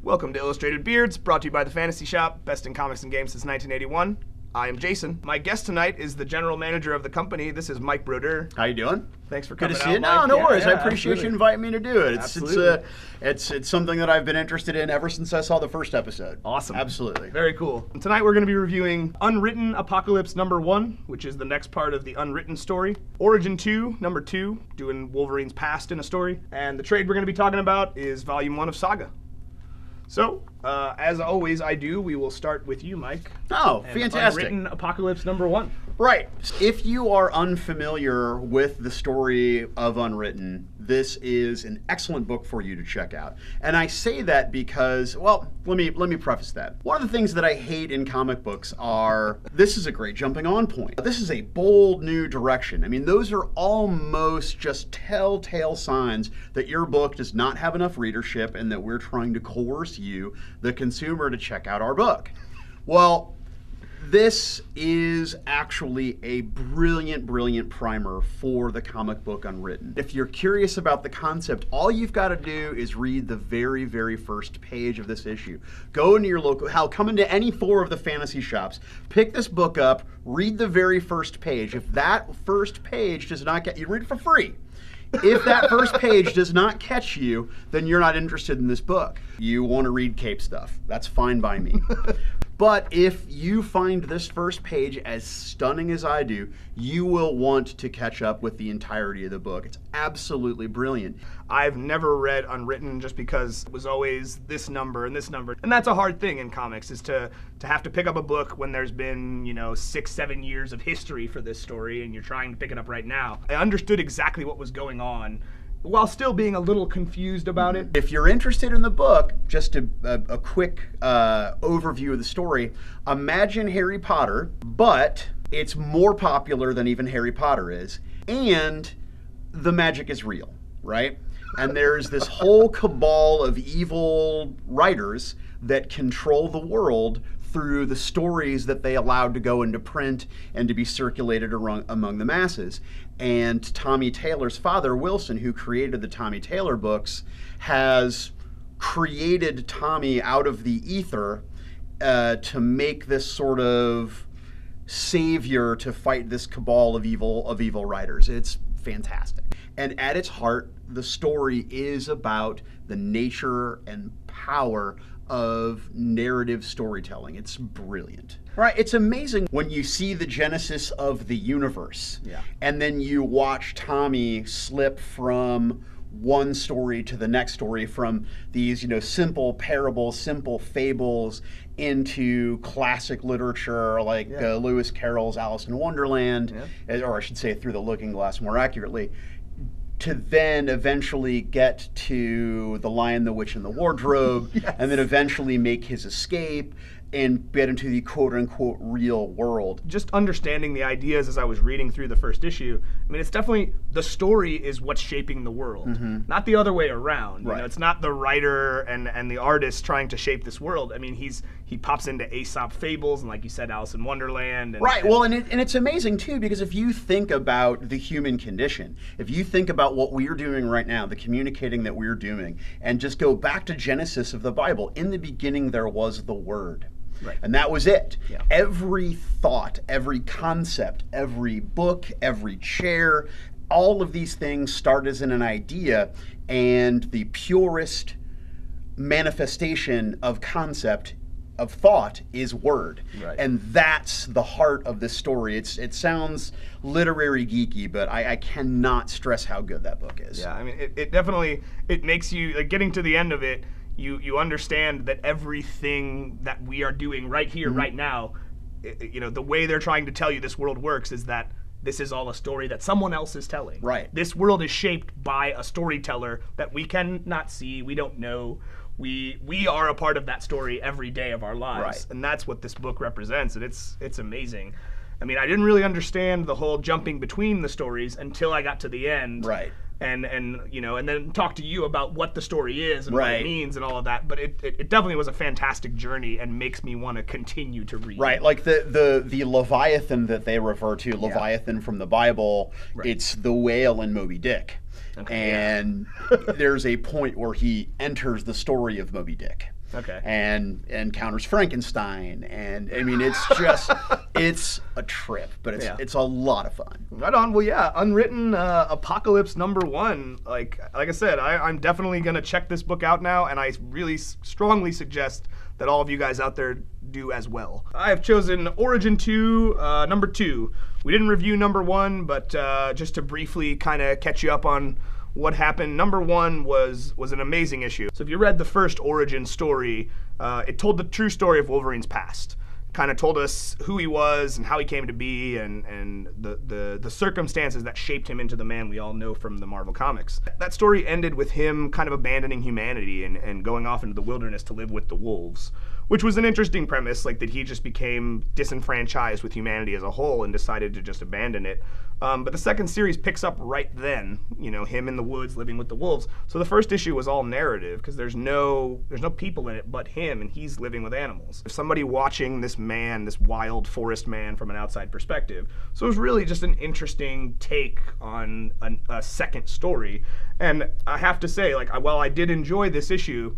Welcome to Illustrated Beards, brought to you by the Fantasy Shop, best in comics and games since 1981. I am Jason. My guest tonight is the general manager of the company. This is Mike Brodeur. How you doing? Thanks for coming out, Good to see you. Mike. No worries. Yeah, I appreciate you inviting me to do it. It's It's something that I've been interested in ever since I saw the first episode. Awesome. Absolutely. Very cool. And tonight we're going to be reviewing Unwritten Apocalypse #1, which is the next part of the Unwritten story. Origin 2, #2, doing Wolverine's past in a story. And the trade we're going to be talking about is Volume 1 of Saga. So, as always we will start with you, Mike. Oh, and fantastic. Unwritten Apocalypse #1. Right. If you are unfamiliar with the story of Unwritten, this is an excellent book for you to check out. And I say that because, well, let me preface that. One of the things that I hate in comic books are, this is a great jumping on point. This is a bold new direction. I mean, those are almost just telltale signs that your book does not have enough readership and that we're trying to coerce you, the consumer, to check out our book. Well, this is actually a brilliant, brilliant primer for the comic book Unwritten. If you're curious about the concept, all you've got to do is read the very, very first page of this issue. Go into your local, come into any 4 of the fantasy shops, pick this book up, read the very first page. If that first page does not get you, read it for free. If that first page does not catch you, then you're not interested in this book. You want to read cape stuff. That's fine by me. But if you find this first page as stunning as I do, you will want to catch up with the entirety of the book. It's absolutely brilliant. I've never read Unwritten just because it was always this number and this number. And that's a hard thing in comics, is to have to pick up a book when there's been, 6-7 years of history for this story and you're trying to pick it up right now. I understood exactly what was going on, while still being a little confused about it. If you're interested in the book, just a quick overview of the story. Imagine Harry Potter, but it's more popular than even Harry Potter is, and the magic is real, right? And there's this whole cabal of evil writers that control the world through the stories that they allowed to go into print and to be circulated among the masses. And Tommy Taylor's father, Wilson, who created the Tommy Taylor books, has created Tommy out of the ether to make this sort of savior to fight this cabal of evil writers. It's fantastic. And at its heart, the story is about the nature and power of narrative storytelling. It's brilliant. Right, it's amazing when you see the genesis of the universe, and then you watch Tommy slip from one story to the next story, from these simple parables, simple fables, into classic literature like Lewis Carroll's Alice in Wonderland, or I should say Through the Looking Glass more accurately, to then eventually get to The Lion, the Witch, and the Wardrobe, and then eventually make his escape and get into the quote-unquote real world. Just understanding the ideas as I was reading through the first issue, I mean, it's definitely, the story is what's shaping the world, not the other way around. Right. It's not the writer and the artist trying to shape this world. I mean, he pops into Aesop fables and, like you said, Alice in Wonderland. And it's amazing too, because if you think about the human condition, if you think about what we're doing right now, the communicating that we're doing, and just go back to Genesis of the Bible, in the beginning there was the Word. Right. And that was it. Yeah. Every thought, every concept, every book, every chair, all of these things start as an idea, and the purest manifestation of concept, of thought, is word. Right. And that's the heart of this story. It sounds literary geeky, but I cannot stress how good that book is. Yeah, I mean, it definitely, it makes you, like, getting to the end of it, you understand that everything that we are doing right here, right now, the way they're trying to tell you this world works is that this is all a story that someone else is telling. Right. This world is shaped by a storyteller that we cannot see, we don't know. We are a part of that story every day of our lives. Right. And that's what this book represents, and it's amazing. I mean, I didn't really understand the whole jumping between the stories until I got to the end. Right. And then talk to you about what the story is and what it means and all of that. But it definitely was a fantastic journey and makes me want to continue to read. Right, like the Leviathan that they refer to, Leviathan from the Bible, it's the whale in Moby Dick. Okay, and there's a point where he enters the story of Moby Dick. Okay. And encounters Frankenstein, and I mean it's just it's a trip, but it's a lot of fun. Right on. Well, yeah, Unwritten, Apocalypse #1. Like I said, I'm definitely gonna check this book out now, and I really strongly suggest that all of you guys out there do as well. I have chosen Origin 2, #2. We didn't review #1, but just to briefly kind of catch you up on what happened. #1 was an amazing issue. So if you read the first Origin story, it told the true story of Wolverine's past. Kind of told us who he was and how he came to be, and the circumstances that shaped him into the man we all know from the Marvel Comics. That story ended with him kind of abandoning humanity and going off into the wilderness to live with the wolves, which was an interesting premise, like that he just became disenfranchised with humanity as a whole and decided to just abandon it. But the second series picks up right then, him in the woods living with the wolves. So the first issue was all narrative because there's no people in it but him, and he's living with animals. If somebody watching this man, this wild forest man from an outside perspective. So it was really just an interesting take on a second story. And I have to say, like, while I did enjoy this issue,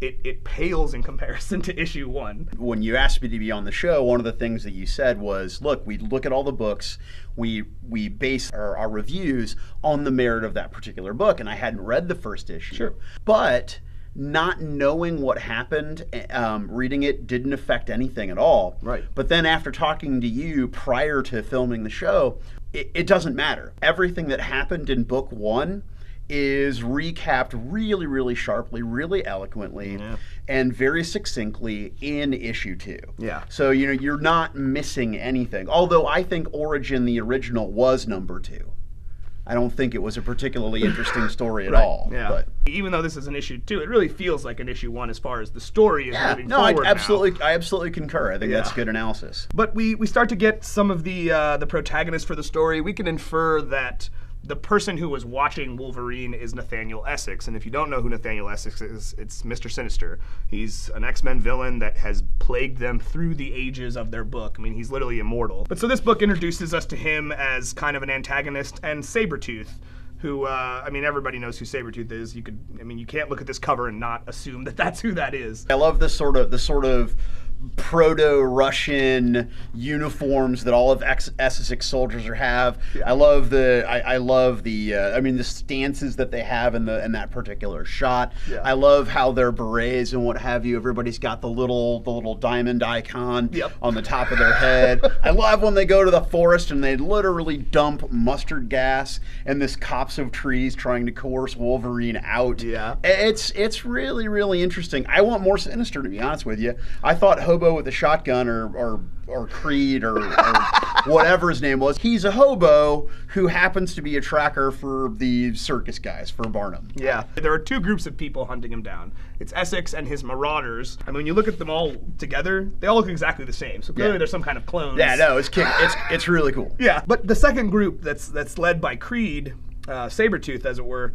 it pales in comparison to issue 1. When you asked me to be on the show, one of the things that you said was, look, we look at all the books, we base our reviews on the merit of that particular book, and I hadn't read the first issue. Sure. But not knowing what happened, reading it didn't affect anything at all. Right. But then after talking to you prior to filming the show, it doesn't matter. Everything that happened in book 1 is recapped really, really sharply, really eloquently, and very succinctly in issue 2. Yeah. So, you're not missing anything. Although I think Origin, the original, was #2. I don't think it was a particularly interesting story at all. Yeah. But even though this is an issue 2, it really feels like an issue 1 as far as the story is moving I forward absolutely concur. I think that's good analysis. But we start to get some of the protagonists for the story. We can infer that the person who was watching Wolverine is Nathaniel Essex, and if you don't know who Nathaniel Essex is, it's Mr. Sinister. He's an X-Men villain that has plagued them through the ages of their book. I mean, he's literally immortal. But so this book introduces us to him as kind of an antagonist, and Sabretooth, who, everybody knows who Sabretooth is. You can't look at this cover and not assume that that's who that is. I love the sort of proto-Russian uniforms that all of Essex soldiers have. I love the stances that they have in that particular shot. Yeah. I love how their berets and what have you, everybody's got the little diamond icon on the top of their head. I love when they go to the forest and they literally dump mustard gas in this copse of trees trying to coerce Wolverine out. Yeah. It's really, really interesting. I want more Sinister, to be honest with you. I thought Hobo with a shotgun or Creed or whatever his name was. He's a hobo who happens to be a tracker for the circus guys, for Barnum. Yeah. There are two groups of people hunting him down. It's Essex and his marauders. I mean, when you look at them all together, they all look exactly the same. So clearly there's some kind of clones. Yeah, no, it's really cool. Yeah. But the second group that's led by Creed, Sabretooth as it were,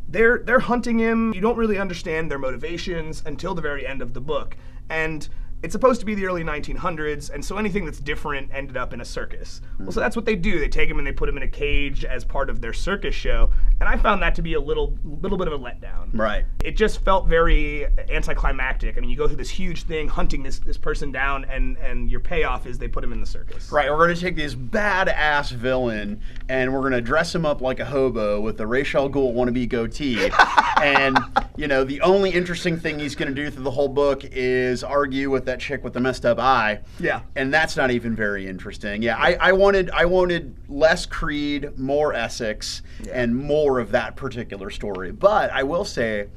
they're hunting him. You don't really understand their motivations until the very end of the book. And it's supposed to be the early 1900s, and so anything that's different ended up in a circus. Well, so that's what they do. They take him and they put him in a cage as part of their circus show, and I found that to be a little bit of a letdown. Right. It just felt very anticlimactic. I mean, you go through this huge thing hunting this person down, and your payoff is they put him in the circus. Right, we're going to take this badass villain, and we're going to dress him up like a hobo with the Ra's al Ghul wannabe goatee, and, the only interesting thing he's going to do through the whole book is argue with that chick with the messed up eye. Yeah. And that's not even very interesting. Yeah, I wanted less Creed, more Essex, and more of that particular story. But I will say,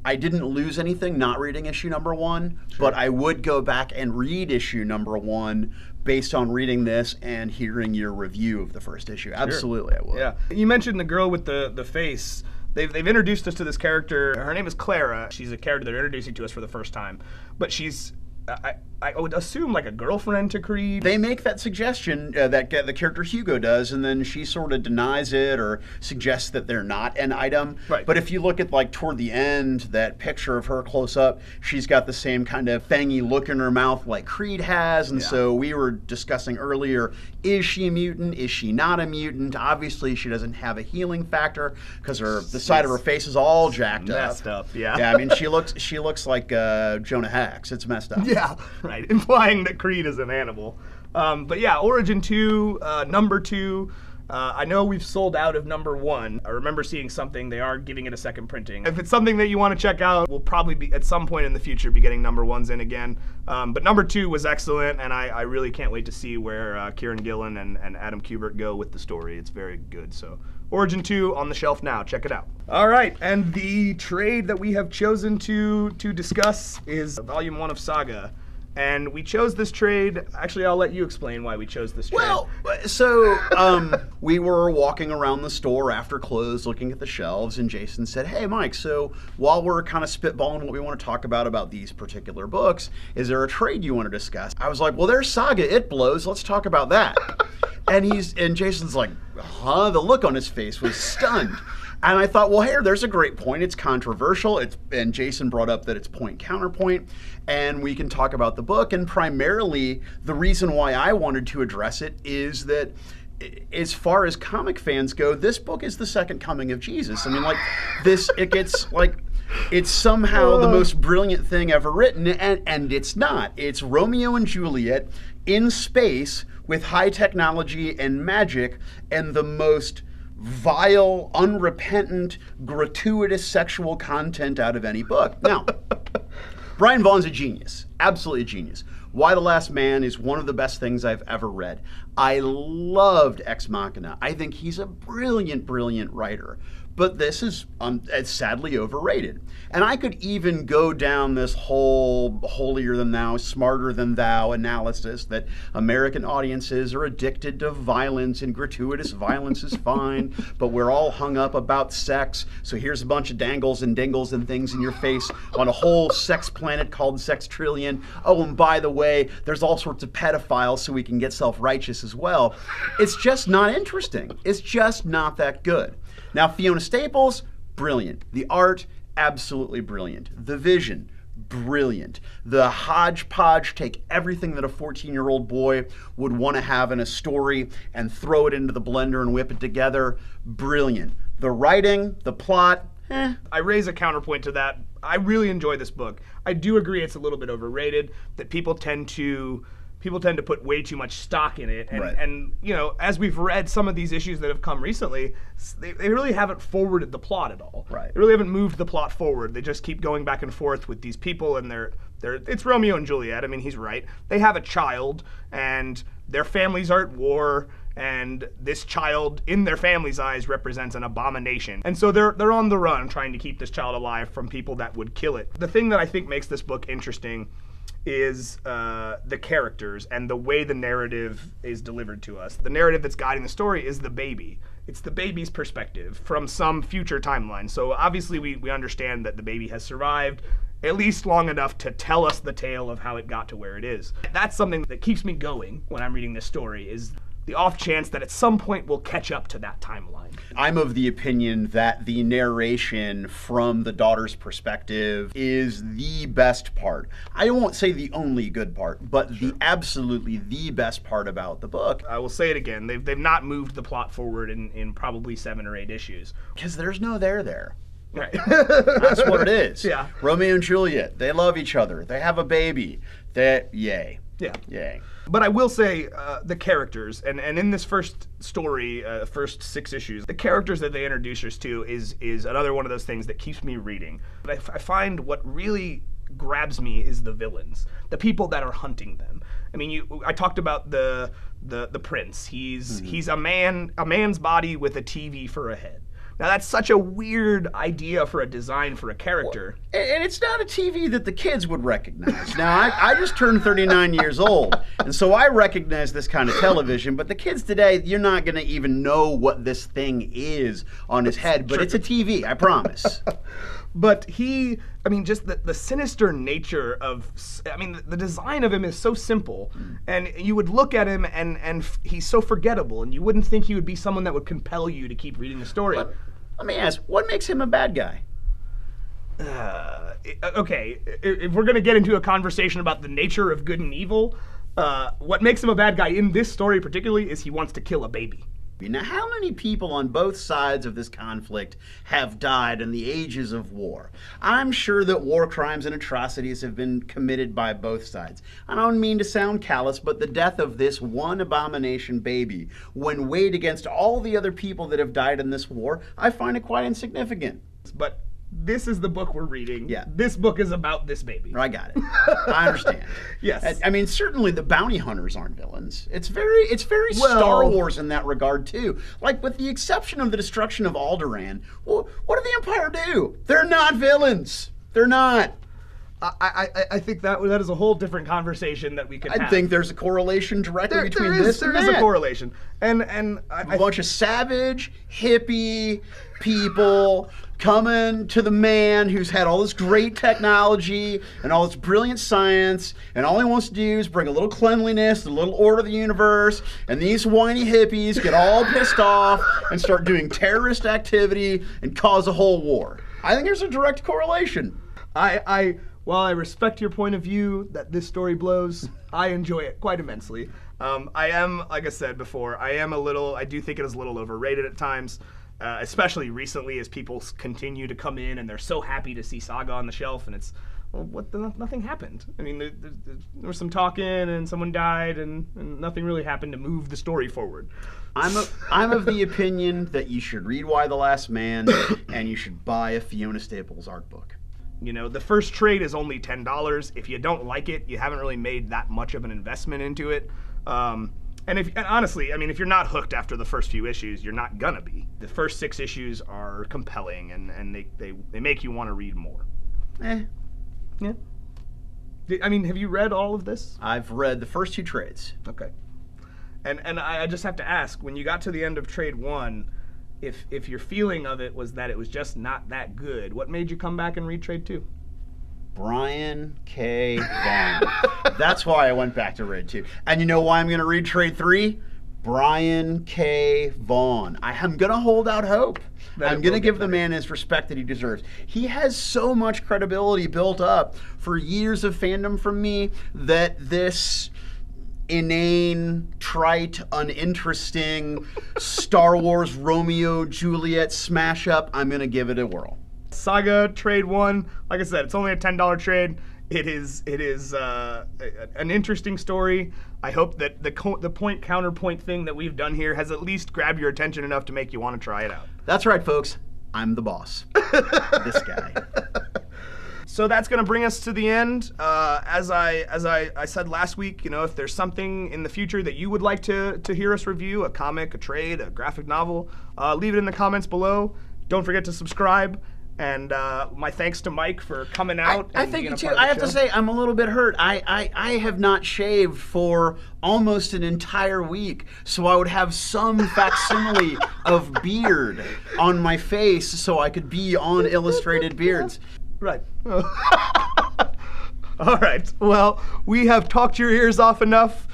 I didn't lose anything not reading issue #1, but I would go back and read issue #1 based on reading this and hearing your review of the first issue. Absolutely, I would. Yeah. You mentioned the girl with the face. They've introduced us to this character. Her name is Clara. She's a character they're introducing to us for the first time. But she's I would assume like a girlfriend to Creed. They make that suggestion that the character Hugo does, and then she sort of denies it or suggests that they're not an item. Right. But if you look at like toward the end, that picture of her close up, she's got the same kind of fangy look in her mouth like Creed has. And so we were discussing earlier, is she a mutant? Is she not a mutant? Obviously, she doesn't have a healing factor because the side of her face is all jacked up. Messed up, yeah. Yeah, I mean, she looks like Jonah Hex. It's messed up. Yeah, right. Implying that Creed is an animal. But yeah, Origin 2, number 2. I know we've sold out of number 1. I remember seeing something. They are giving it a second printing. If it's something that you want to check out, we'll probably be, at some point in the future, be getting number 1s in again. But number 2 was excellent, and I really can't wait to see where Kieran Gillen and Adam Kubert go with the story. It's very good. So Origin 2 on the shelf now. Check it out. All right, and the trade that we have chosen to discuss is Volume 1 of Saga. And we chose this trade. Actually, I'll let you explain why we chose this trade. Well, so we were walking around the store after close, looking at the shelves, and Jason said, "Hey, Mike, so while we're kind of spitballing what we want to talk about these particular books, is there a trade you want to discuss?" I was like, "Well, there's Saga. It blows. Let's talk about that." and Jason's like, "Huh?" The look on his face was stunned. And I thought, well, here, there's a great point. It's controversial. And Jason brought up that it's point counterpoint, and we can talk about the book. And primarily, the reason why I wanted to address it is that, as far as comic fans go, this book is the second coming of Jesus. I mean, like it's somehow the most brilliant thing ever written, and it's not. It's Romeo and Juliet in space with high technology and magic and the most vile, unrepentant, gratuitous sexual content out of any book. Now, Brian Vaughan's a genius, absolutely a genius. Why the Last Man is one of the best things I've ever read. I loved Ex Machina. I think he's a brilliant, brilliant writer. But this is it's sadly overrated. And I could even go down this whole holier than thou, smarter than thou analysis that American audiences are addicted to violence and gratuitous violence is fine, but we're all hung up about sex. So here's a bunch of dangles and dingles and things in your face on a whole sex planet called Sex Trillion. Oh, and by the way, there's all sorts of pedophiles so we can get self-righteous as well. It's just not interesting. It's just not that good. Now, Fiona Staples, brilliant. The art, absolutely brilliant. The vision, brilliant. The hodgepodge, take everything that a 14-year-old boy would want to have in a story and throw it into the blender and whip it together, brilliant. The writing, the plot, I raise a counterpoint to that. I really enjoy this book. I do agree it's a little bit overrated, that people tend to put way too much stock in it. And, right. and you know, as we've read some of these issues that have come recently, they really haven't forwarded the plot at all. Right. They really haven't moved the plot forward. They just keep going back and forth with these people, and it's Romeo and Juliet. I mean, he's right. They have a child, and their families are at war, and this child, in their family's eyes, represents an abomination. And so they're on the run trying to keep this child alive from people that would kill it. The thing that I think makes this book interesting is the characters and the way the narrative is delivered to us. The narrative that's guiding the story is the baby. It's the baby's perspective from some future timeline. So obviously we understand that the baby has survived at least long enough to tell us the tale of how it got to where it is. That's something that keeps me going when I'm reading this story, is the off chance that at some point we'll catch up to that timeline. I'm of the opinion that the narration from the daughter's perspective is the best part. I won't say the only good part, but absolutely the best part about the book. I will say it again, they've not moved the plot forward in probably 7 or 8 issues. Because there's no there. Right. That's what it is. Yeah. Romeo and Juliet, they love each other. They have a baby. Yay. Yeah. Yay. But I will say the characters, and in this first story, first 6 issues, the characters that they introduce us to is another one of those things that keeps me reading. But I find what really grabs me is the villains, the people that are hunting them. I mean, I talked about the prince. He's a man's body with a TV for a head. Now, that's such a weird idea for a design for a character. Well, and it's not a TV that the kids would recognize. Now, I just turned 39 years old, and so I recognize this kind of television, but the kids today, you're not going to even know what this thing is on his head, but it's a TV, I promise. But he I mean, just the sinister nature of, I mean, the design of him is so simple, and you would look at him and he's so forgettable, and you wouldn't think he would be someone that would compel you to keep reading the story. But let me ask, what makes him a bad guy? Okay, if we're going to get into a conversation about the nature of good and evil, what makes him a bad guy in this story particularly is he wants to kill a baby. Now, how many people on both sides of this conflict have died in the ages of war? I'm sure that war crimes and atrocities have been committed by both sides. I don't mean to sound callous, but the death of this one abomination baby, when weighed against all the other people that have died in this war, I find it quite insignificant. But this is the book we're reading. Yeah. This book is about this baby. I got it. I understand. Yes. I mean, certainly the bounty hunters aren't villains. It's very Star Wars in that regard too. Like, with the exception of the destruction of Alderaan, well, what did the Empire do? They're not villains. They're not. I think that is a whole different conversation that we could have. I think there's a correlation directly between this and that. There is a correlation. And a bunch of savage, hippie people coming to the man who's had all this great technology and all this brilliant science, and all he wants to do is bring a little cleanliness, a little order to the universe, and these whiny hippies get all pissed off and start doing terrorist activity and cause a whole war. I think there's a direct correlation. While I respect your point of view that this story blows, I enjoy it quite immensely. I am, like I said before, I do think it is a little overrated at times, especially recently as people continue to come in and they're so happy to see Saga on the shelf, and it's, well, nothing happened. I mean, there was some talking and someone died and nothing really happened to move the story forward. I'm of the opinion that you should read Y the Last Man and you should buy a Fiona Staples art book. You know, the first trade is only $10. If you don't like it, you haven't really made that much of an investment into it. And honestly, I mean, if you're not hooked after the first few issues, you're not gonna be. The first 6 issues are compelling, and they make you want to read more. Yeah. I mean, have you read all of this? I've read the first 2 trades. Okay. And I just have to ask, when you got to the end of trade 1, if your feeling of it was that it was just not that good, what made you come back and read trade 2? Brian K. Vaughan. That's why I went back to read 2. And you know why I'm going to read trade 3? Brian K. Vaughan. I'm going to hold out hope. I'm going to give the man his respect that he deserves. He has so much credibility built up for years of fandom from me that this inane, trite, uninteresting Star Wars Romeo Juliet smash up, I'm going to give it a whirl. Saga trade 1, like I said, it's only a $10 trade. It is an interesting story. I hope that the point counterpoint thing that we've done here has at least grabbed your attention enough to make you want to try it out. That's right, folks. I'm the boss. This guy. So that's going to bring us to the end. As I said last week, you know, if there's something in the future that you would like to hear us review, a comic, a trade, a graphic novel, leave it in the comments below. Don't forget to subscribe. And my thanks to Mike for coming out. I think you too. I have to say, I'm a little bit hurt. I have not shaved for almost an entire week, so I would have some facsimile of beard on my face, so I could be on Illustrated Beards. Right. All right. Well, we have talked your ears off enough.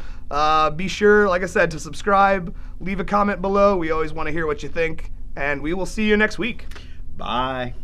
Be sure, like I said, to subscribe. Leave a comment below. We always want to hear what you think. And we will see you next week. Bye.